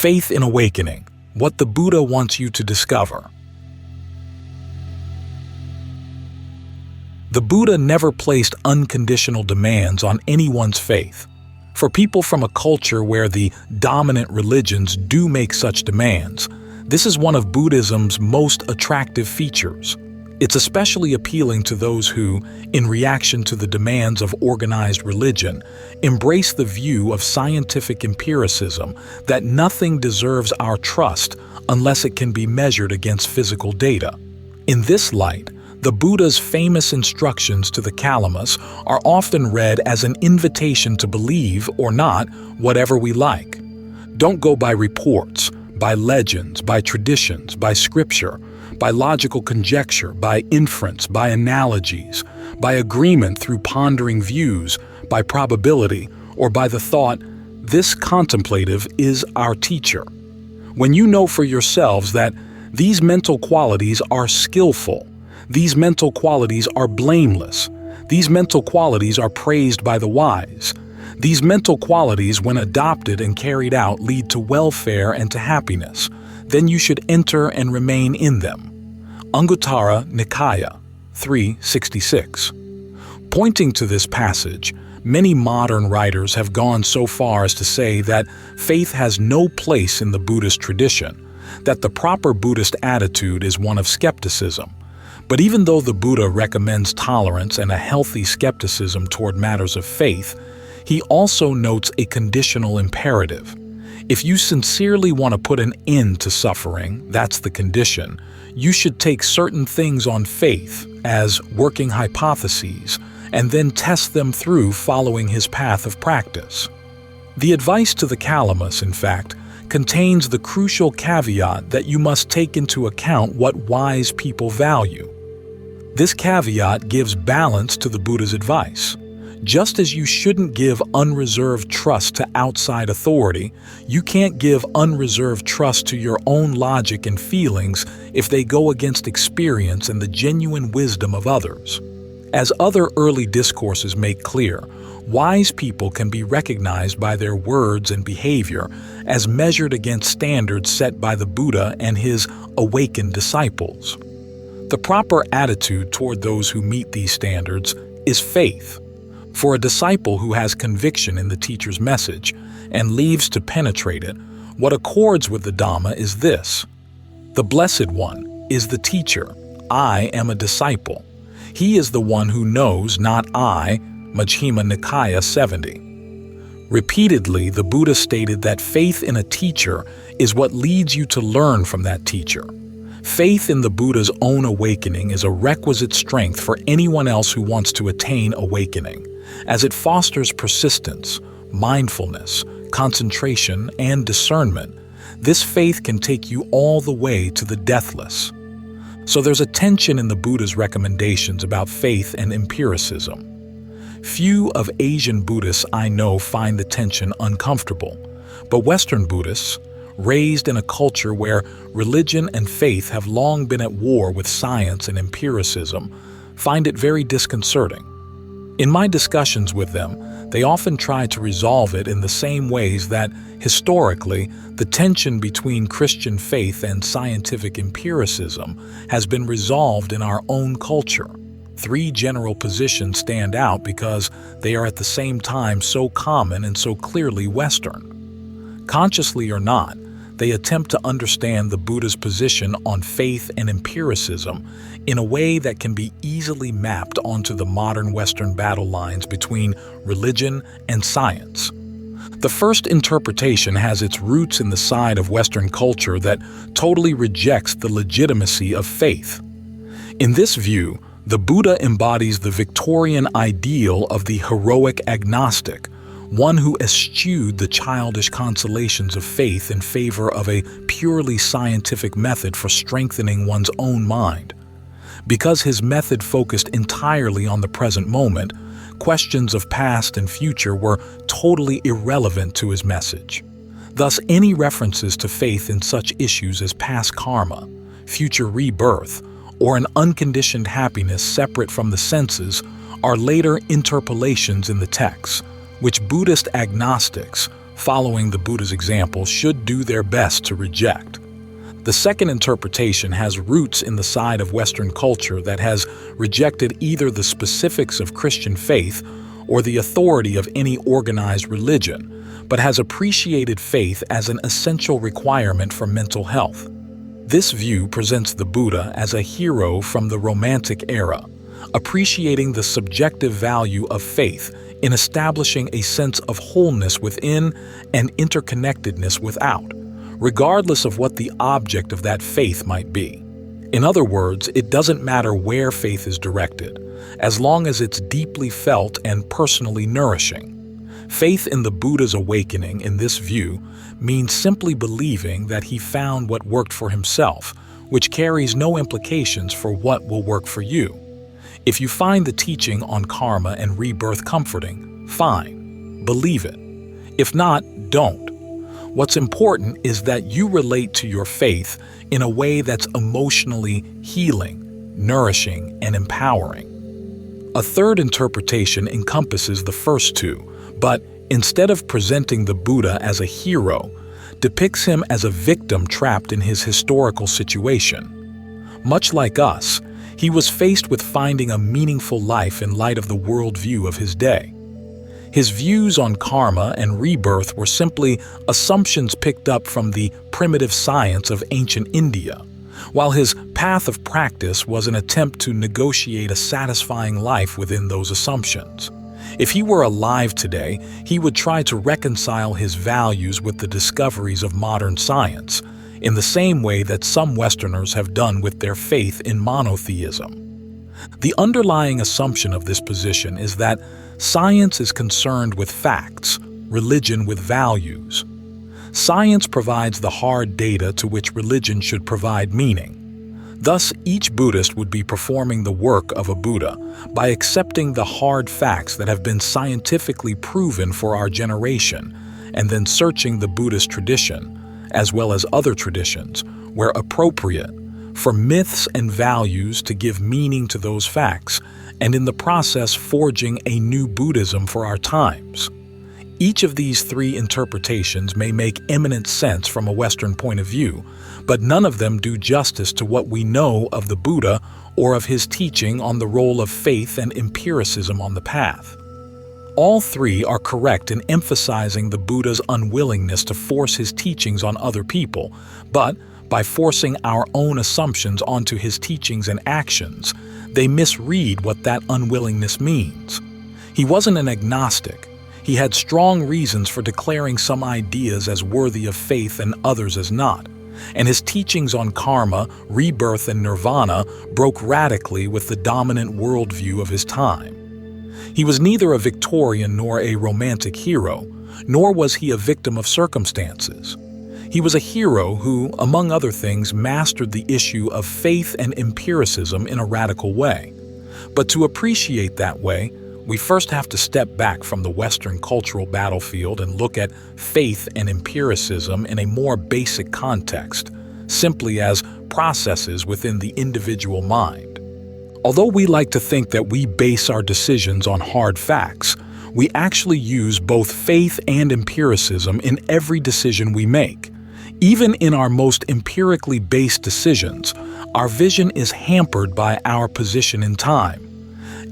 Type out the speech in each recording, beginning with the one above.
Faith in awakening, what the Buddha wants you to discover. The Buddha never placed unconditional demands on anyone's faith. For people from a culture where the dominant religions do make such demands, this is one of Buddhism's most attractive features. It's especially appealing to those who, in reaction to the demands of organized religion, embrace the view of scientific empiricism that nothing deserves our trust unless it can be measured against physical data. In this light, the Buddha's famous instructions to the Kalamas are often read as an invitation to believe or not whatever we like. Don't go by reports, by legends, by traditions, by scripture, by logical conjecture, by inference, by analogies, by agreement through pondering views, by probability, or by the thought, this contemplative is our teacher. When you know for yourselves that these mental qualities are skillful, these mental qualities are blameless, these mental qualities are praised by the wise, these mental qualities, when adopted and carried out, lead to welfare and to happiness, then you should enter and remain in them. Anguttara Nikaya 366. Pointing to this passage, many modern writers have gone so far as to say that faith has no place in the Buddhist tradition, that the proper Buddhist attitude is one of skepticism. But even though the Buddha recommends tolerance and a healthy skepticism toward matters of faith, he also notes a conditional imperative. If you sincerely want to put an end to suffering, that's the condition, you should take certain things on faith as working hypotheses and then test them through following his path of practice. The advice to the Kalamas, in fact, contains the crucial caveat that you must take into account what wise people value. This caveat gives balance to the Buddha's advice. Just as you shouldn't give unreserved trust to outside authority, you can't give unreserved trust to your own logic and feelings if they go against experience and the genuine wisdom of others. As other early discourses make clear, wise people can be recognized by their words and behavior as measured against standards set by the Buddha and his awakened disciples. The proper attitude toward those who meet these standards is faith. For a disciple who has conviction in the teacher's message and leaves to penetrate it, what accords with the Dhamma is this: the Blessed One is the teacher. I am a disciple. He is the one who knows, not I. Majjhima Nikaya 70. Repeatedly, the Buddha stated that faith in a teacher is what leads you to learn from that teacher. Faith in the Buddha's own awakening is a requisite strength for anyone else who wants to attain awakening, as it fosters persistence, mindfulness, concentration, and discernment. This faith can take you all the way to the deathless. So there's a tension in the Buddha's recommendations about faith and empiricism. Few of Asian Buddhists I know find the tension uncomfortable, but Western Buddhists, raised in a culture where religion and faith have long been at war with science and empiricism, find it very disconcerting. In my discussions with them, they often try to resolve it in the same ways that, historically, the tension between Christian faith and scientific empiricism has been resolved in our own culture. Three general positions stand out because they are at the same time so common and so clearly Western. Consciously or not, they attempt to understand the Buddha's position on faith and empiricism in a way that can be easily mapped onto the modern Western battle lines between religion and science. The first interpretation has its roots in the side of Western culture that totally rejects the legitimacy of faith. In this view, the Buddha embodies the Victorian ideal of the heroic agnostic, one who eschewed the childish consolations of faith in favor of a purely scientific method for strengthening one's own mind. Because his method focused entirely on the present moment, questions of past and future were totally irrelevant to his message. Thus, any references to faith in such issues as past karma, future rebirth, or an unconditioned happiness separate from the senses are later interpolations in the text, which Buddhist agnostics, following the Buddha's example, should do their best to reject. The second interpretation has roots in the side of Western culture that has rejected either the specifics of Christian faith or the authority of any organized religion, but has appreciated faith as an essential requirement for mental health. This view presents the Buddha as a hero from the Romantic era, appreciating the subjective value of faith in establishing a sense of wholeness within and interconnectedness without, regardless of what the object of that faith might be. In other words, it doesn't matter where faith is directed, as long as it's deeply felt and personally nourishing. Faith in the Buddha's awakening, in this view, means simply believing that he found what worked for himself, which carries no implications for what will work for you. If you find the teaching on karma and rebirth comforting, fine, believe it. If not, don't. What's important is that you relate to your faith in a way that's emotionally healing, nourishing, and empowering. A third interpretation encompasses the first two, but instead of presenting the Buddha as a hero, depicts him as a victim trapped in his historical situation. Much like us, he was faced with finding a meaningful life in light of the worldview of his day. His views on karma and rebirth were simply assumptions picked up from the primitive science of ancient India, while his path of practice was an attempt to negotiate a satisfying life within those assumptions. If he were alive today, he would try to reconcile his values with the discoveries of modern science, in the same way that some Westerners have done with their faith in monotheism. The underlying assumption of this position is that science is concerned with facts, religion with values. Science provides the hard data to which religion should provide meaning. Thus, each Buddhist would be performing the work of a Buddha by accepting the hard facts that have been scientifically proven for our generation, and then searching the Buddhist tradition, as well as other traditions, where appropriate, for myths and values to give meaning to those facts, and in the process forging a new Buddhism for our times. Each of these three interpretations may make eminent sense from a Western point of view, but none of them do justice to what we know of the Buddha or of his teaching on the role of faith and empiricism on the path. All three are correct in emphasizing the Buddha's unwillingness to force his teachings on other people, but by forcing our own assumptions onto his teachings and actions, they misread what that unwillingness means. He wasn't an agnostic. He had strong reasons for declaring some ideas as worthy of faith and others as not, and his teachings on karma, rebirth, and nirvana broke radically with the dominant worldview of his time. He was neither a Victorian nor a romantic hero, nor was he a victim of circumstances. He was a hero who, among other things, mastered the issue of faith and empiricism in a radical way. But to appreciate that way, we first have to step back from the Western cultural battlefield and look at faith and empiricism in a more basic context, simply as processes within the individual mind. Although we like to think that we base our decisions on hard facts, we actually use both faith and empiricism in every decision we make. Even in our most empirically based decisions, our vision is hampered by our position in time.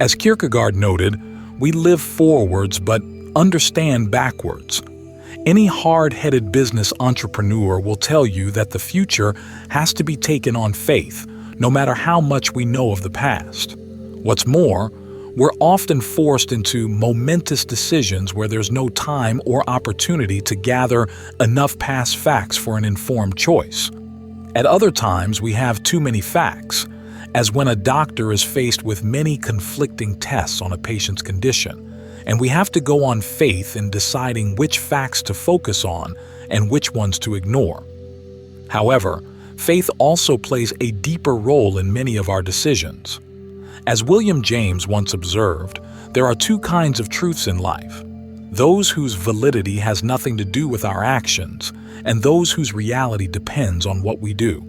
As Kierkegaard noted, we live forwards but understand backwards. Any hard-headed business entrepreneur will tell you that the future has to be taken on faith, no matter how much we know of the past. What's more, we're often forced into momentous decisions where there's no time or opportunity to gather enough past facts for an informed choice. At other times, we have too many facts, as when a doctor is faced with many conflicting tests on a patient's condition, and we have to go on faith in deciding which facts to focus on and which ones to ignore. However, faith also plays a deeper role in many of our decisions. As William James once observed, there are two kinds of truths in life: those whose validity has nothing to do with our actions, and those whose reality depends on what we do.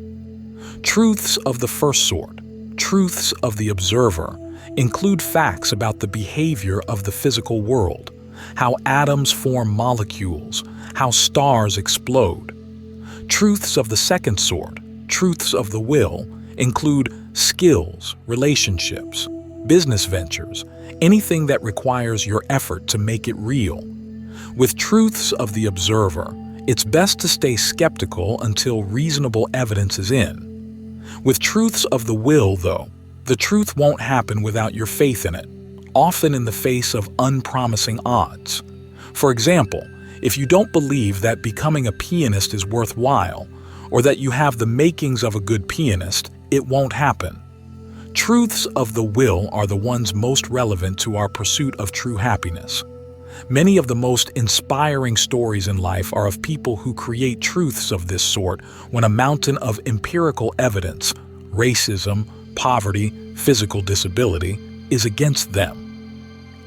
Truths of the first sort, truths of the observer, include facts about the behavior of the physical world, how atoms form molecules, how stars explode. Truths of the second sort, truths of the will, include skills, relationships, business ventures, anything that requires your effort to make it real. With truths of the observer, it's best to stay skeptical until reasonable evidence is in. With truths of the will, though, the truth won't happen without your faith in it, often in the face of unpromising odds. For example, if you don't believe that becoming a pianist is worthwhile, or that you have the makings of a good pianist, it won't happen. Truths of the will are the ones most relevant to our pursuit of true happiness. Many of the most inspiring stories in life are of people who create truths of this sort when a mountain of empirical evidence, racism, poverty, physical disability, is against them.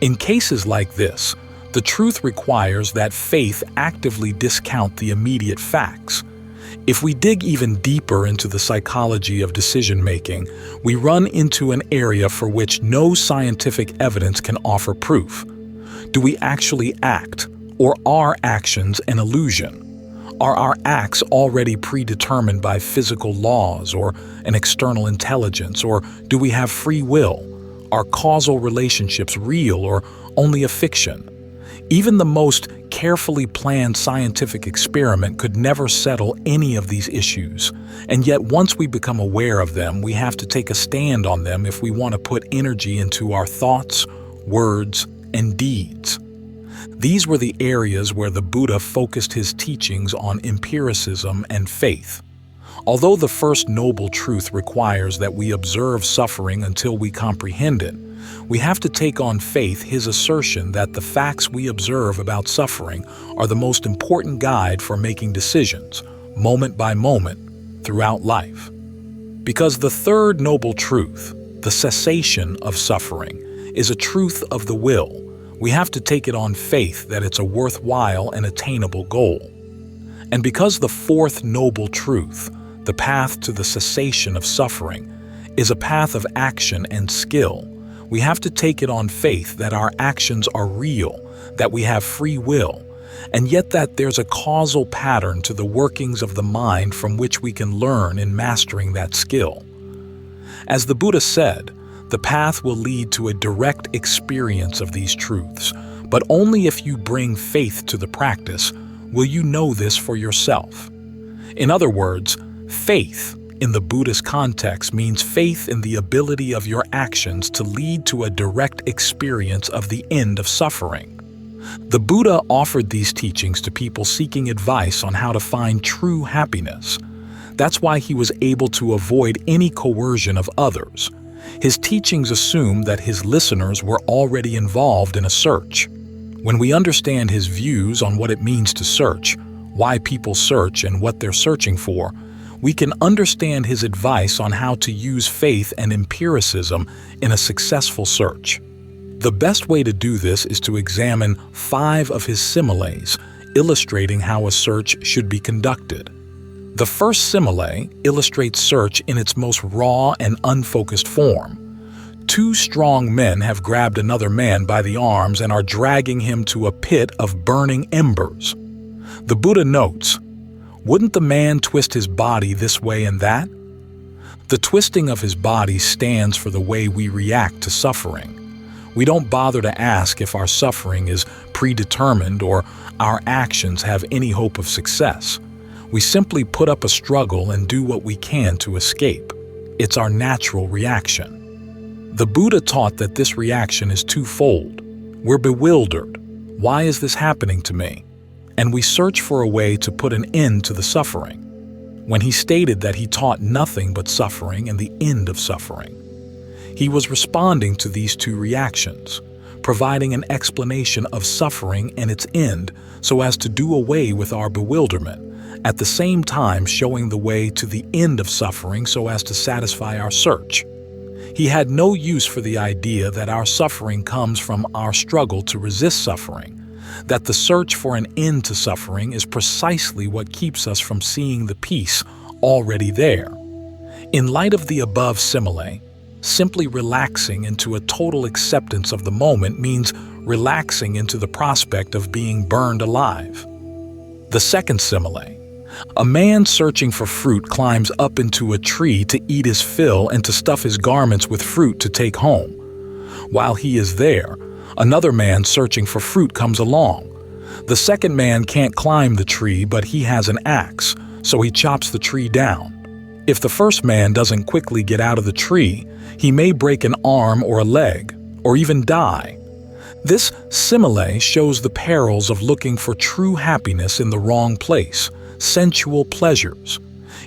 In cases like this, the truth requires that faith actively discount the immediate facts. If we dig even deeper into the psychology of decision-making, we run into an area for which no scientific evidence can offer proof. Do we actually act, or are actions an illusion? Are our acts already predetermined by physical laws or an external intelligence, or do we have free will? Are causal relationships real or only a fiction? Even the most carefully planned scientific experiment could never settle any of these issues, and yet once we become aware of them, we have to take a stand on them if we want to put energy into our thoughts, words, and deeds. These were the areas where the Buddha focused his teachings on empiricism and faith. Although the first noble truth requires that we observe suffering until we comprehend it, we have to take on faith his assertion that the facts we observe about suffering are the most important guide for making decisions, moment by moment, throughout life. Because the third noble truth, the cessation of suffering, is a truth of the will, we have to take it on faith that it's a worthwhile and attainable goal. And because the fourth noble truth, the path to the cessation of suffering, is a path of action and skill, we have to take it on faith that our actions are real, that we have free will, and yet that there's a causal pattern to the workings of the mind from which we can learn in mastering that skill. As the Buddha said, the path will lead to a direct experience of these truths, but only if you bring faith to the practice will you know this for yourself. In other words, faith in the Buddhist context means faith in the ability of your actions to lead to a direct experience of the end of suffering. The Buddha offered these teachings to people seeking advice on how to find true happiness. That's why he was able to avoid any coercion of others. His teachings assume that his listeners were already involved in a search. When we understand his views on what it means to search, why people search and what they're searching for, we can understand his advice on how to use faith and empiricism in a successful search. The best way to do this is to examine 5 of his similes, illustrating how a search should be conducted. The first simile illustrates search in its most raw and unfocused form. 2 strong men have grabbed another man by the arms and are dragging him to a pit of burning embers. The Buddha notes, wouldn't the man twist his body this way and that? The twisting of his body stands for the way we react to suffering. We don't bother to ask if our suffering is predetermined or our actions have any hope of success. We simply put up a struggle and do what we can to escape. It's our natural reaction. The Buddha taught that this reaction is twofold. We're bewildered. Why is this happening to me? And we search for a way to put an end to the suffering. When he stated that he taught nothing but suffering and the end of suffering, he was responding to these 2 reactions, providing an explanation of suffering and its end so as to do away with our bewilderment, at the same time showing the way to the end of suffering so as to satisfy our search. He had no use for the idea that our suffering comes from our struggle to resist suffering, that the search for an end to suffering is precisely what keeps us from seeing the peace already there. In light of the above simile, simply relaxing into a total acceptance of the moment means relaxing into the prospect of being burned alive. The second simile. A man searching for fruit climbs up into a tree to eat his fill and to stuff his garments with fruit to take home. While he is there, another man searching for fruit comes along. The second man can't climb the tree, but he has an axe, so he chops the tree down. If the first man doesn't quickly get out of the tree, he may break an arm or a leg, or even die. This simile shows the perils of looking for true happiness in the wrong place, sensual pleasures.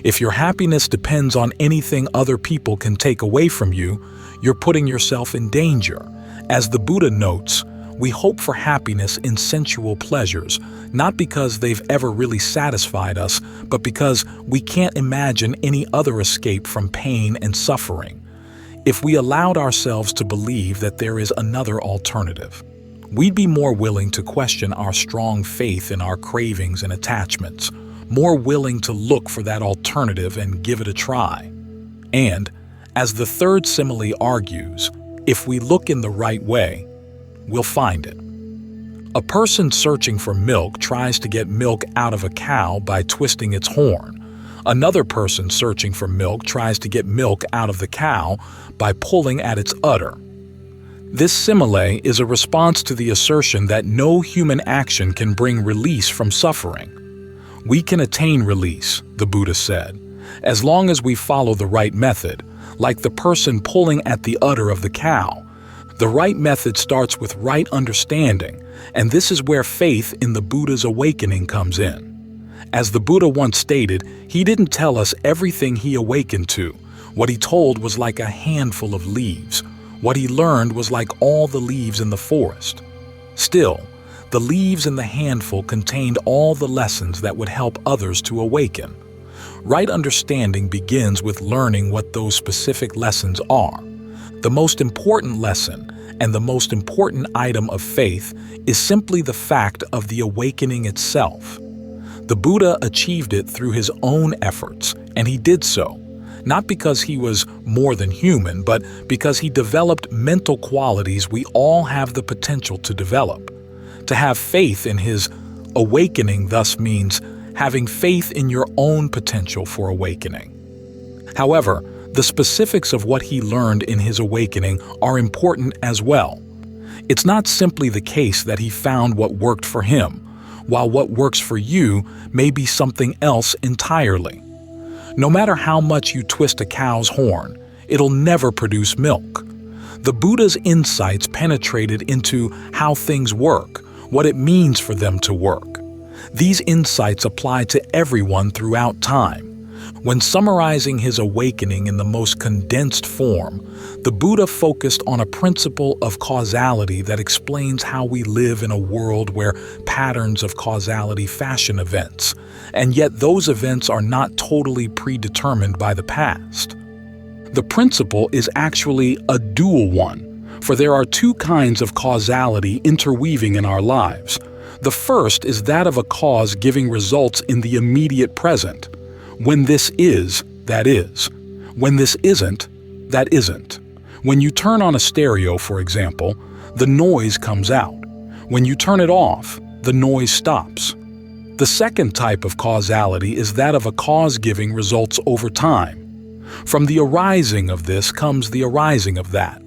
If your happiness depends on anything other people can take away from you, you're putting yourself in danger. As the Buddha notes, we hope for happiness in sensual pleasures, not because they've ever really satisfied us, but because we can't imagine any other escape from pain and suffering. If we allowed ourselves to believe that there is another alternative, we'd be more willing to question our strong faith in our cravings and attachments, more willing to look for that alternative and give it a try. And, as the third simile argues, if we look in the right way, we'll find it. A person searching for milk tries to get milk out of a cow by twisting its horn. Another person searching for milk tries to get milk out of the cow by pulling at its udder. This simile is a response to the assertion that no human action can bring release from suffering. We can attain release, the Buddha said, as long as we follow the right method, like the person pulling at the udder of the cow. The right method starts with right understanding, and this is where faith in the Buddha's awakening comes in. As the Buddha once stated, he didn't tell us everything he awakened to. What he told was like a handful of leaves. What he learned was like all the leaves in the forest. Still, the leaves in the handful contained all the lessons that would help others to awaken. Right understanding begins with learning what those specific lessons are. The most important lesson and the most important item of faith is simply the fact of the awakening itself. The Buddha achieved it through his own efforts, and he did so, not because he was more than human, but because he developed mental qualities we all have the potential to develop. To have faith in his awakening thus means having faith in your own potential for awakening. However, the specifics of what he learned in his awakening are important as well. It's not simply the case that he found what worked for him, while what works for you may be something else entirely. No matter how much you twist a cow's horn, it'll never produce milk. The Buddha's insights penetrated into how things work, what it means for them to work. These insights apply to everyone throughout time. When summarizing his awakening in the most condensed form, the Buddha focused on a principle of causality that explains how we live in a world where patterns of causality fashion events, and yet those events are not totally predetermined by the past. The principle is actually a dual one, for there are two kinds of causality interweaving in our lives. The first is that of a cause giving results in the immediate present. When this is, that is. When this isn't, that isn't. When you turn on a stereo, for example, the noise comes out. When you turn it off, the noise stops. The second type of causality is that of a cause giving results over time. From the arising of this comes the arising of that.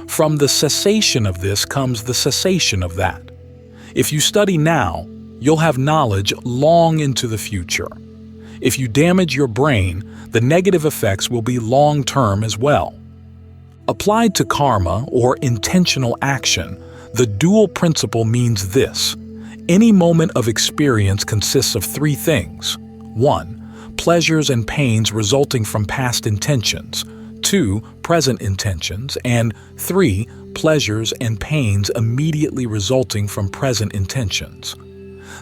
From the cessation of this comes the cessation of that. If you study now, you'll have knowledge long into the future. If you damage your brain, the negative effects will be long-term as well. Applied to karma or intentional action, the dual principle means this. Any moment of experience consists of three things. 1. Pleasures and pains resulting from past intentions. 2. Present intentions. And 3. Pleasures and pains immediately resulting from present intentions.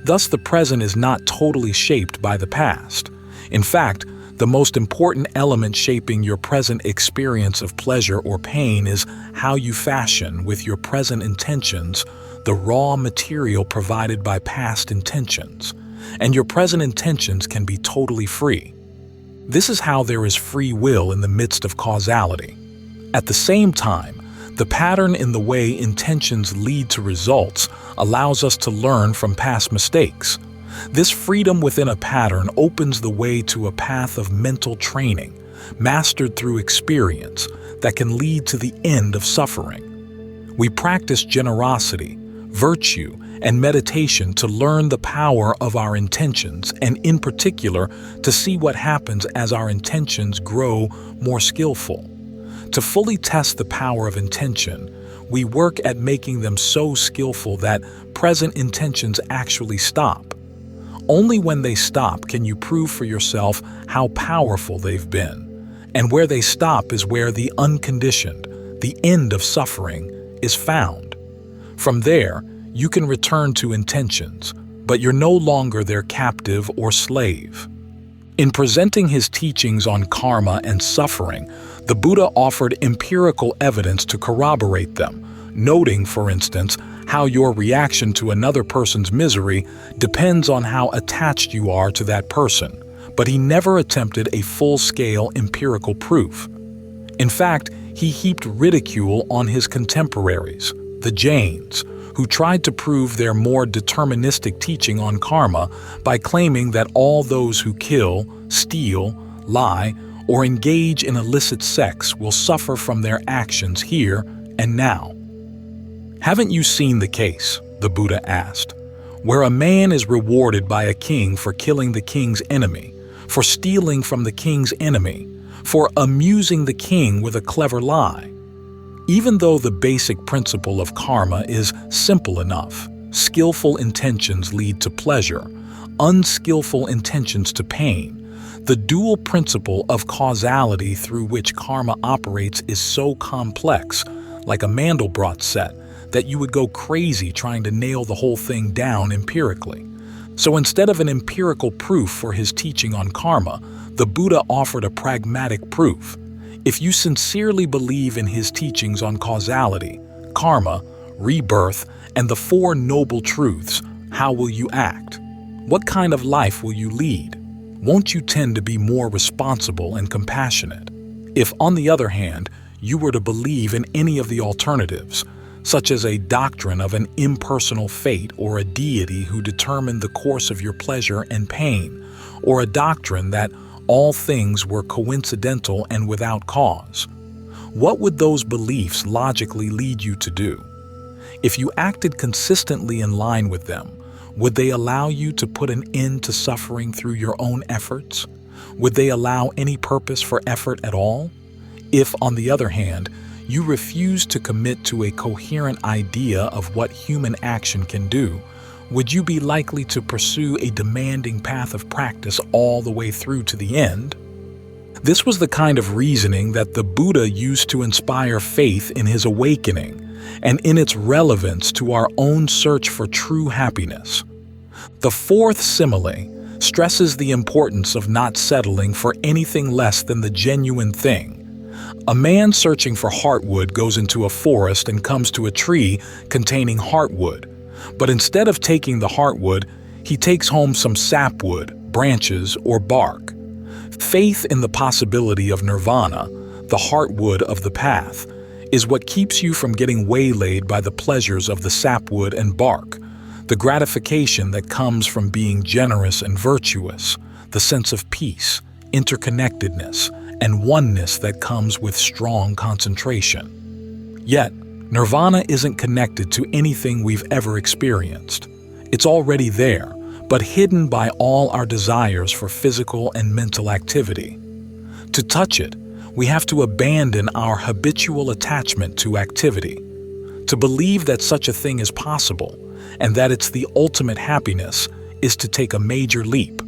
Thus, the present is not totally shaped by the past. In fact, the most important element shaping your present experience of pleasure or pain is how you fashion with your present intentions the raw material provided by past intentions. And your present intentions can be totally free. This is how there is free will in the midst of causality. At the same time, the pattern in the way intentions lead to results allows us to learn from past mistakes. This freedom within a pattern opens the way to a path of mental training, mastered through experience, that can lead to the end of suffering. We practice generosity, virtue, and meditation to learn the power of our intentions, and in particular, to see what happens as our intentions grow more skillful. To fully test the power of intention, we work at making them so skillful that present intentions actually stop. Only when they stop can you prove for yourself how powerful they've been. And where they stop is where the unconditioned, the end of suffering, is found. From there, you can return to intentions, but you're no longer their captive or slave. In presenting his teachings on karma and suffering, the Buddha offered empirical evidence to corroborate them, noting, for instance, how your reaction to another person's misery depends on how attached you are to that person, but he never attempted a full-scale empirical proof. In fact, he heaped ridicule on his contemporaries, the Jains, who tried to prove their more deterministic teaching on karma by claiming that all those who kill, steal, lie, or engage in illicit sex will suffer from their actions here and now. Haven't you seen the case, the Buddha asked, where a man is rewarded by a king for killing the king's enemy, for stealing from the king's enemy, for amusing the king with a clever lie? Even though the basic principle of karma is simple enough, skillful intentions lead to pleasure, unskillful intentions to pain, the dual principle of causality through which karma operates is so complex, like a Mandelbrot set, that you would go crazy trying to nail the whole thing down empirically. So instead of an empirical proof for his teaching on karma, the Buddha offered a pragmatic proof. If you sincerely believe in his teachings on causality, karma, rebirth, and the Four Noble Truths, how will you act? What kind of life will you lead? Won't you tend to be more responsible and compassionate? If, on the other hand, you were to believe in any of the alternatives, such as a doctrine of an impersonal fate or a deity who determined the course of your pleasure and pain, or a doctrine that all things were coincidental and without cause, what would those beliefs logically lead you to do? If you acted consistently in line with them, would they allow you to put an end to suffering through your own efforts? Would they allow any purpose for effort at all? If, on the other hand, you refuse to commit to a coherent idea of what human action can do, would you be likely to pursue a demanding path of practice all the way through to the end? This was the kind of reasoning that the Buddha used to inspire faith in his awakening and in its relevance to our own search for true happiness. The fourth simile stresses the importance of not settling for anything less than the genuine thing. A man searching for heartwood goes into a forest and comes to a tree containing heartwood, but instead of taking the heartwood, he takes home some sapwood, branches, or bark. Faith in the possibility of nirvana, the heartwood of the path, is what keeps you from getting waylaid by the pleasures of the sapwood and bark, the gratification that comes from being generous and virtuous, the sense of peace, interconnectedness, and oneness that comes with strong concentration. Yet, nirvana isn't connected to anything we've ever experienced. It's already there, but hidden by all our desires for physical and mental activity. To touch it, we have to abandon our habitual attachment to activity. To believe that such a thing is possible, and that it's the ultimate happiness, is to take a major leap.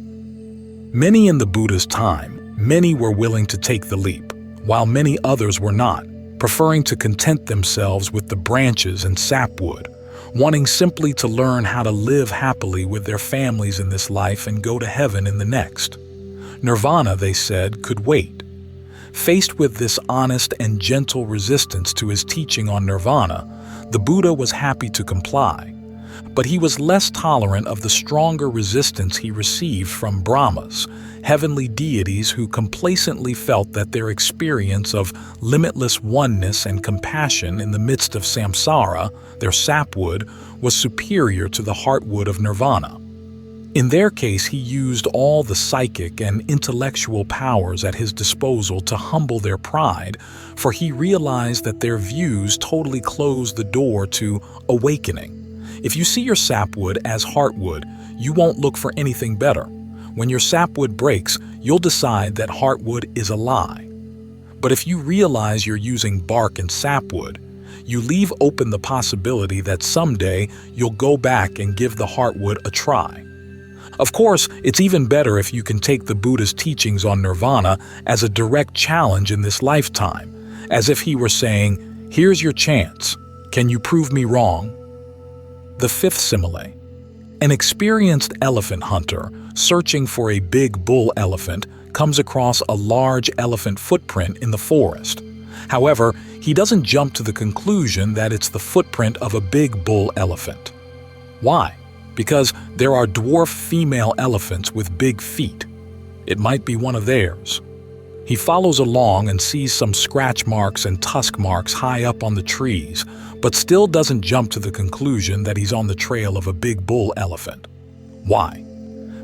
Many in the Buddha's time, many were willing to take the leap, while many others were not, preferring to content themselves with the branches and sapwood, wanting simply to learn how to live happily with their families in this life and go to heaven in the next. Nirvana, they said, could wait. Faced with this honest and gentle resistance to his teaching on nirvana, the Buddha was happy to comply. But he was less tolerant of the stronger resistance he received from Brahmas, heavenly deities who complacently felt that their experience of limitless oneness and compassion in the midst of samsara, their sapwood, was superior to the heartwood of nirvana. In their case, he used all the psychic and intellectual powers at his disposal to humble their pride, for he realized that their views totally closed the door to awakening. If you see your sapwood as heartwood, you won't look for anything better. When your sapwood breaks, you'll decide that heartwood is a lie. But if you realize you're using bark and sapwood, you leave open the possibility that someday you'll go back and give the heartwood a try. Of course, it's even better if you can take the Buddha's teachings on nirvana as a direct challenge in this lifetime, as if he were saying, "Here's your chance. Can you prove me wrong?" The fifth simile. An experienced elephant hunter searching for a big bull elephant comes across a large elephant footprint in the forest. However, he doesn't jump to the conclusion that it's the footprint of a big bull elephant. Why? Because there are dwarf female elephants with big feet. It might be one of theirs. He follows along and sees some scratch marks and tusk marks high up on the trees, but still doesn't jump to the conclusion that he's on the trail of a big bull elephant. Why?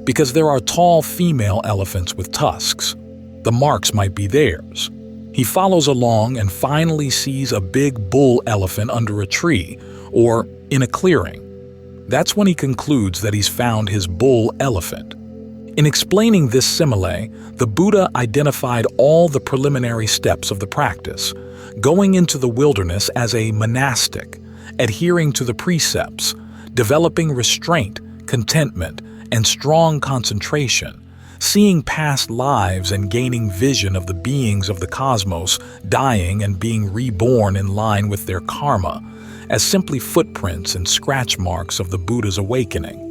Because there are tall female elephants with tusks. The marks might be theirs. He follows along and finally sees a big bull elephant under a tree or in a clearing. That's when he concludes that he's found his bull elephant. In explaining this simile, the Buddha identified all the preliminary steps of the practice, going into the wilderness as a monastic, adhering to the precepts, developing restraint, contentment, and strong concentration, seeing past lives and gaining vision of the beings of the cosmos dying and being reborn in line with their karma, as simply footprints and scratch marks of the Buddha's awakening.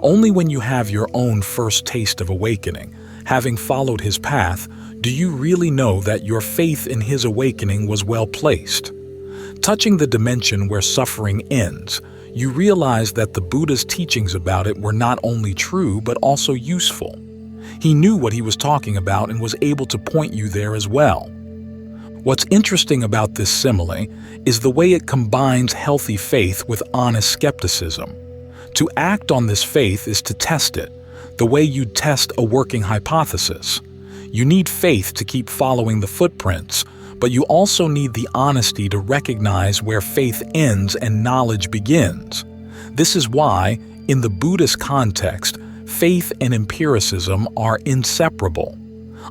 Only when you have your own first taste of awakening, having followed his path, do you really know that your faith in his awakening was well placed. Touching the dimension where suffering ends, you realize that the Buddha's teachings about it were not only true but also useful. He knew what he was talking about and was able to point you there as well. What's interesting about this simile is the way it combines healthy faith with honest skepticism. To act on this faith is to test it, the way you'd test a working hypothesis. You need faith to keep following the footprints, but you also need the honesty to recognize where faith ends and knowledge begins. This is why, in the Buddhist context, faith and empiricism are inseparable.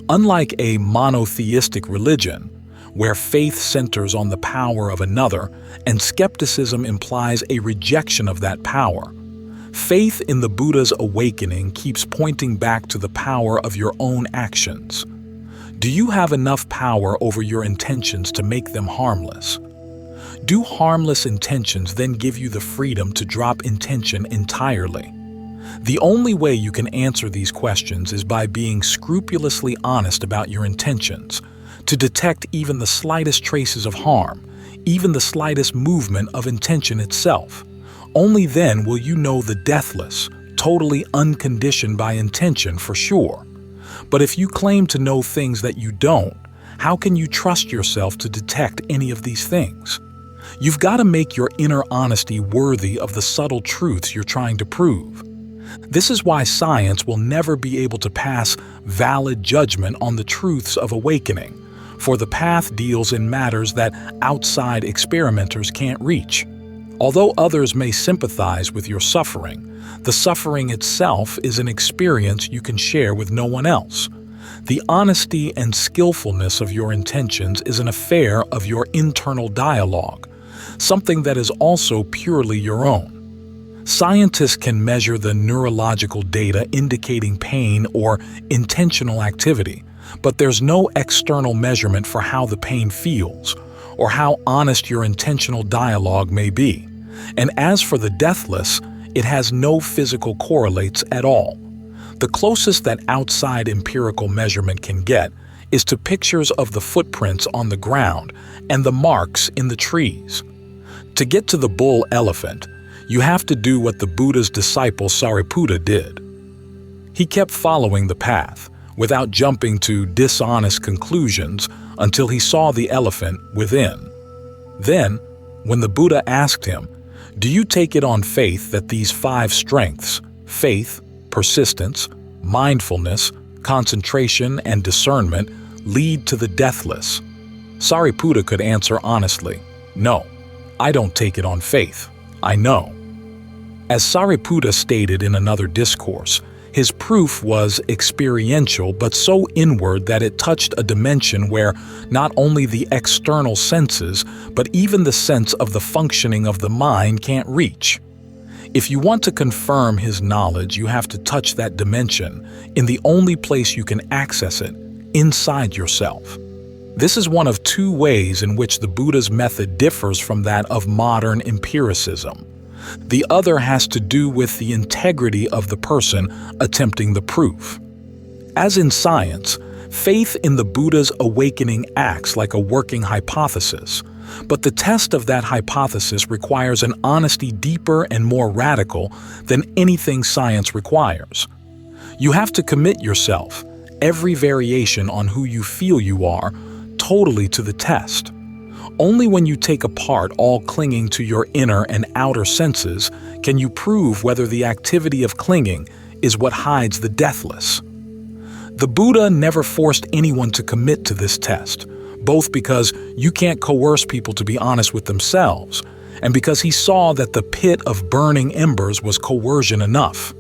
Unlike a monotheistic religion, where faith centers on the power of another and skepticism implies a rejection of that power, faith in the Buddha's awakening keeps pointing back to the power of your own actions. Do you have enough power over your intentions to make them harmless? Do harmless intentions then give you the freedom to drop intention entirely? The only way you can answer these questions is by being scrupulously honest about your intentions, to detect even the slightest traces of harm, even the slightest movement of intention itself. Only then will you know the deathless, totally unconditioned by intention for sure. But if you claim to know things that you don't, how can you trust yourself to detect any of these things? You've got to make your inner honesty worthy of the subtle truths you're trying to prove. This is why science will never be able to pass valid judgment on the truths of awakening, for the path deals in matters that outside experimenters can't reach. Although others may sympathize with your suffering, the suffering itself is an experience you can share with no one else. The honesty and skillfulness of your intentions is an affair of your internal dialogue, something that is also purely your own. Scientists can measure the neurological data indicating pain or intentional activity, but there's no external measurement for how the pain feels, or how honest your intentional dialogue may be. And as for the deathless, it has no physical correlates at all. The closest that outside empirical measurement can get is to pictures of the footprints on the ground and the marks in the trees. To get to the bull elephant, you have to do what the Buddha's disciple Sariputta did. He kept following the path, without jumping to dishonest conclusions until he saw the elephant within. Then, when the Buddha asked him, "Do you take it on faith that these 5 strengths, faith, persistence, mindfulness, concentration, and discernment lead to the deathless? Sariputta could answer honestly, no, I don't take it on faith, I know. As Sariputta stated in another discourse, his proof was experiential but so inward that it touched a dimension where not only the external senses, but even the sense of the functioning of the mind can't reach. If you want to confirm his knowledge, you have to touch that dimension in the only place you can access it, inside yourself. This is one of two ways in which the Buddha's method differs from that of modern empiricism. The other has to do with the integrity of the person attempting the proof. As in science, faith in the Buddha's awakening acts like a working hypothesis, but the test of that hypothesis requires an honesty deeper and more radical than anything science requires. You have to commit yourself, every variation on who you feel you are, totally to the test. Only when you take apart all clinging to your inner and outer senses can you prove whether the activity of clinging is what hides the deathless. The Buddha never forced anyone to commit to this test, both because you can't coerce people to be honest with themselves, and because he saw that the pit of burning embers was coercion enough.